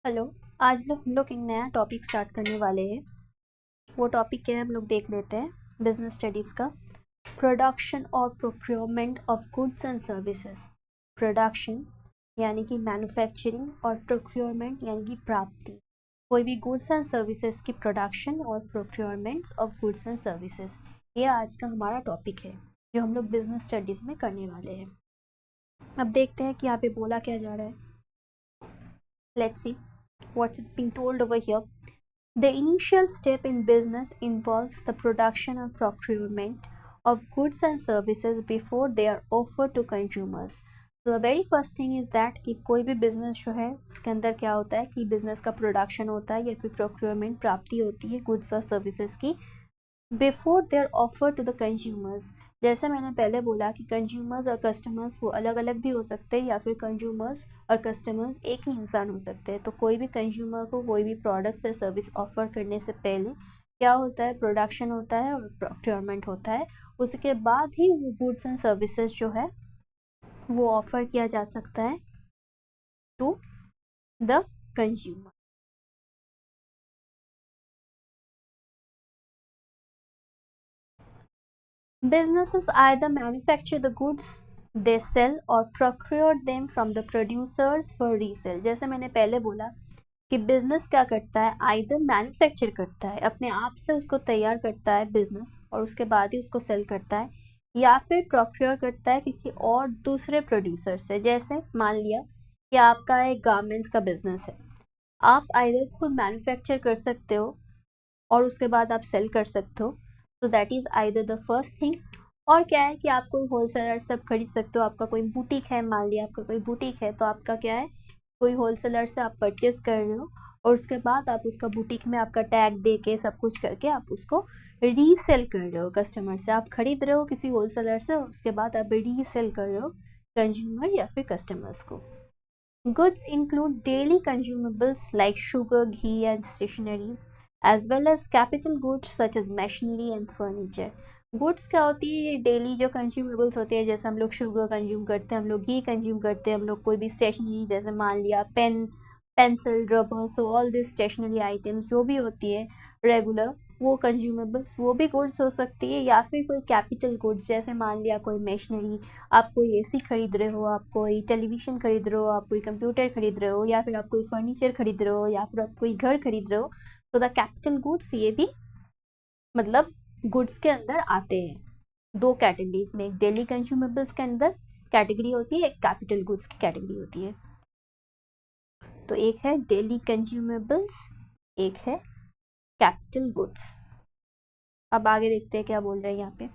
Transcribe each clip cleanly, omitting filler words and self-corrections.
Hello. आज हम लोग एक नया टॉपिक स्टार्ट करने वाले हैं। वो टॉपिक क्या है हम लोग देख लेते हैं। बिजनेस स्टडीज़ का प्रोडक्शन और procurement of goods and services. Production यानी कि मैन्युफैक्चरिंग और प्रोक्योरमेंट यानी कि प्राप्ति। कोई भी गुड्स एंड सर्विसेज की प्रोडक्शन और procurements of goods and services, ये आज का हमारा टॉपिक है जो हम लोग बिजनेस स्टडीज़ में करने वाले हैं। अब देखते हैं कि यहाँ पे बोला क्या जा रहा है। Let's see what's it being told over here. The initial step in business involves the production and procurement of goods and services before they are offered to consumers. So the very first thing is that कि कोई भी business जो है उसके अंदर क्या होता है कि बिजनेस का प्रोडक्शन होता है या फिर प्रोक्योरमेंट प्राप्ति होती है गुड्स और सर्विसेज की before they are offer to the consumers. जैसे मैंने पहले बोला कि कंज्यूमर्स और कस्टमर्स वो अलग अलग भी हो सकते हैं या फिर कंज्यूमर्स और कस्टमर्स एक ही इंसान हो सकते हैं। तो कोई भी कंज्यूमर को कोई भी प्रोडक्ट्स या सर्विस ऑफर करने से पहले क्या होता है, प्रोडक्शन होता है और प्रोक्योरमेंट होता है। उसके बाद ही वो गुड्स एंड सर्विसेज जो है वो ऑफर किया जा सकता है to the consumer. Businesses either manufacture the goods they sell or procure them from the producers for resale। जैसे मैंने पहले बोला कि बिजनेस क्या करता है, आइदर मैन्युफैक्चर करता है, अपने आप से उसको तैयार करता है बिजनेस और उसके बाद ही उसको सेल करता है, या फिर प्रोक्योर करता है किसी और दूसरे प्रोड्यूसर से। जैसे मान लिया कि आपका एक गारमेंट्स का बिजनेस है, आप आइदर खुद मैन्युफैक्चर कर सकते हो और उसके बाद आप सेल कर सकते हो। तो that is either the first thing. और क्या है कि आप कोई होलसेलर से आप खरीद सकते हो। आपका कोई बुटीक है, मान लिया आपका कोई बुटीक है, तो आपका क्या है, कोई होलसेलर से आप परचेज कर रहे हो और उसके बाद आप उसका बुटीक में आपका टैग दे के सब कुछ करके आप उसको रीसेल कर रहे हो। कस्टमर से आप खरीद रहे हो किसी होलसेलर से और उसके बाद आप रीसेल कर रहे हो कंज्यूमर या फिर कस्टमर्स को। Goods include daily consumables like sugar, ghee, and stationeries, as well as capital goods such as machinery and furniture. Goods क्या होती है, ये डेली जो कंज्यूमेबल्स होते हैं। जैसे हम लोग शुगर कंज्यूम करते हैं, हम लोग घी कंज्यूम करते हैं, हम लोग कोई भी स्टेशनरी जैसे मान लिया pen, pencil, rubber, so all this stationery items जो भी होती है रेगुलर, वो कंज्यूमेबल्स वो भी गुड्स हो सकती है। या फिर कोई कैपिटल गुड्स जैसे मान लिया कोई मशीनरी, आप कोई एसी खरीद रहे हो, आप कोई टेलीविज़न खरीद रहे हो, आप कोई कंप्यूटर खरीद रहे हो, या फिर आप कोई फर्नीचर खरीद रहे हो, या फिर आप कोई घर खरीद रहे हो। तो द कैपिटल गुड्स ये भी मतलब गुड्स के अंदर आते हैं। दो कैटेगरीज में, एक डेली कंज्यूमेबल्स के अंदर कैटेगरी होती है, एक कैपिटल गुड्स की कैटेगरी होती है। तो एक है डेली कंज्यूमेबल्स, एक है कैपिटल गुड्स। अब आगे देखते हैं क्या बोल रहे हैं यहाँ पे।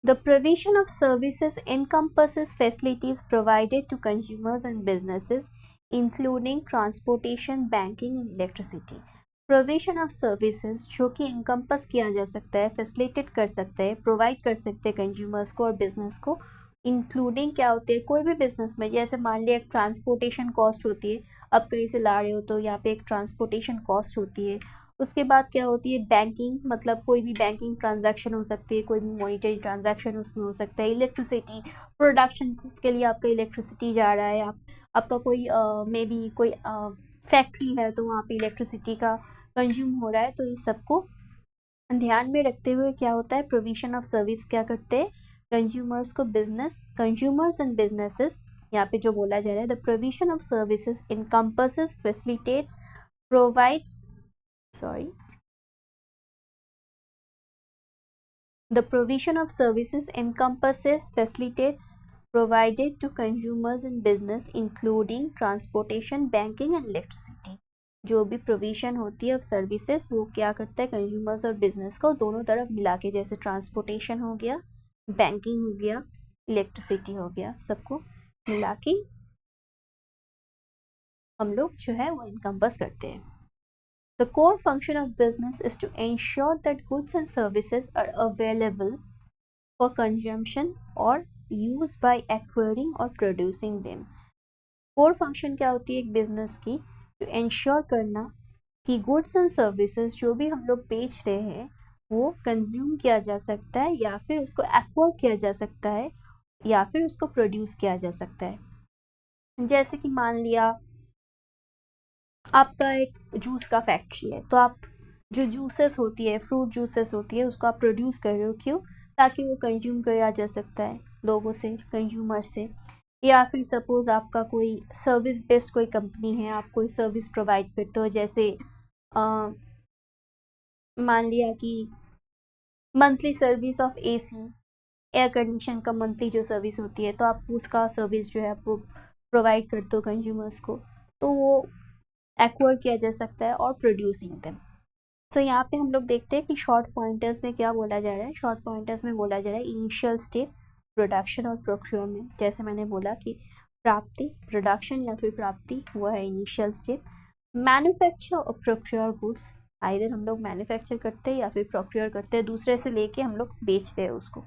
The provision of services encompasses facilities provided to consumers and businesses, including transportation, banking and electricity. Provision of services जो कि encompass किया जा सकता है, facilitate कर सकते हैं, provide कर सकते हैं consumers को और business को, including क्या होते हैं, कोई भी business में जैसे मान लिया एक transportation cost होती है, अब कहीं से ला रहे हो तो यहाँ पे एक transportation cost होती है। उसके बाद क्या होती है बैंकिंग, मतलब कोई भी बैंकिंग ट्रांजैक्शन हो सकती है, कोई भी मॉनिटरी ट्रांजैक्शन उसमें हो सकता है। इलेक्ट्रिसिटी प्रोडक्शन के लिए आपका इलेक्ट्रिसिटी जा रहा है, आपका कोई मे बी कोई फैक्ट्री है तो वहाँ पे इलेक्ट्रिसिटी का कंज्यूम हो रहा है। तो इस सबको ध्यान में रखते हुए क्या होता है, प्रोविजन ऑफ सर्विस क्या करते हैं, कंज्यूमर्स को बिजनेस, कंज्यूमर्स एंड बिजनेसेस, यहाँ पे जो बोला जा रहा है the provision of services encompasses facilitates provides The provision of services encompasses facilities provided to consumers and business including transportation, banking and electricity। जो भी प्रोविजन होती है सर्विसेज वो क्या करता है, कंज्यूमर्स और बिजनेस को दोनों तरफ मिला के, जैसे ट्रांसपोर्टेशन हो गया, बैंकिंग हो गया, इलेक्ट्रिसिटी हो गया, सबको मिला के हम लोग जो है वो इनकम्पस करते हैं। The core function of business is to ensure that goods and services are available for consumption or use by acquiring or producing them। core function क्या होती है एक बिजनेस की, to ensure करना कि goods and services जो भी हम लोग बेच रहे हैं वो कंज्यूम किया जा सकता है या फिर उसको एक्वायर किया जा सकता है या फिर उसको प्रोड्यूस किया जा सकता है। जैसे कि मान लिया आपका एक जूस का फैक्ट्री है, तो आप जो जूसेस होती है, फ्रूट जूसेस होती है, उसको आप प्रोड्यूस कर रहे हो, क्यों? ताकि वो कंज्यूम किया जा सकता है लोगों से, कंज्यूमर से। या फिर सपोज़ आपका कोई सर्विस बेस्ड कोई कंपनी है, आप कोई सर्विस प्रोवाइड करते हो, जैसे मान लिया कि monthly service of AC, air condition का मंथली जो सर्विस होती है, तो आप उसका सर्विस जो है आप वो प्रोवाइड करते हो कंज्यूमर्स को, तो वो एक्वायर किया जा सकता है और प्रोड्यूसिंग देम। सो यहाँ पे हम लोग देखते हैं कि शॉर्ट पॉइंटर्स में क्या बोला जा रहा है। शॉर्ट पॉइंटर्स में बोला जा रहा है इनिशियल स्टेप, प्रोडक्शन और प्रोक्योरमेंट। जैसे मैंने बोला कि प्राप्ति, प्रोडक्शन या फिर प्राप्ति, वो है इनिशियल स्टेप। मैन्युफैक्चर और प्रोक्योर गुड्स, आइदर हम लोग मैन्युफैक्चर करते हैं या फिर प्रोक्योर करते हैं, दूसरे से लेके हम लोग बेचते हैं उसको।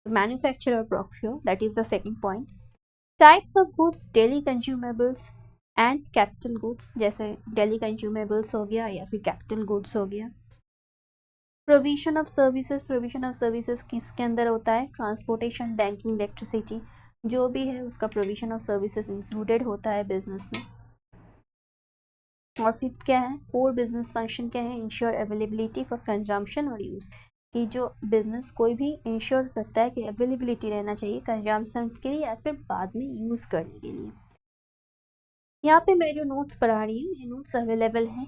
मैन्युफैक्चर और procure, that is the second point. Types of goods, daily consumables and capital goods, जैसे डेली कंज्यूमेबल्स हो गया या फिर कैपिटल गुड्स हो गया। Provision of services, provision of services किसके अंदर होता है? ट्रांसपोर्टेशन, बैंकिंग, इलेक्ट्रिसिटी, जो भी है उसका प्रोविजन ऑफ सर्विसेज इंक्लूडेड होता है बिजनेस में। और फिफ्थ क्या है? कोर बिजनेस फंक्शन क्या है? इंश्योर अवेलेबिलिटी फॉर कंजम्पशन और यूज़, कि जो बिजनेस कोई भी इंश्योर करता है कि अवेलेबिलिटी रहना चाहिए कंजम्पशन के लिए या फिर बाद में यूज़ करने के लिए। यहाँ पे मैं जो नोट्स पढ़ा रही हूँ, ये नोट्स अवेलेबल हैं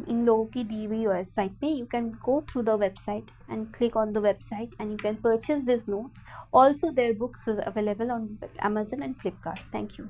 इन लोगों की दी हुई वेबसाइट पे। You can go through the website and click on the website and you can purchase this notes. Also their books is available on Amazon and Flipkart. Thank you.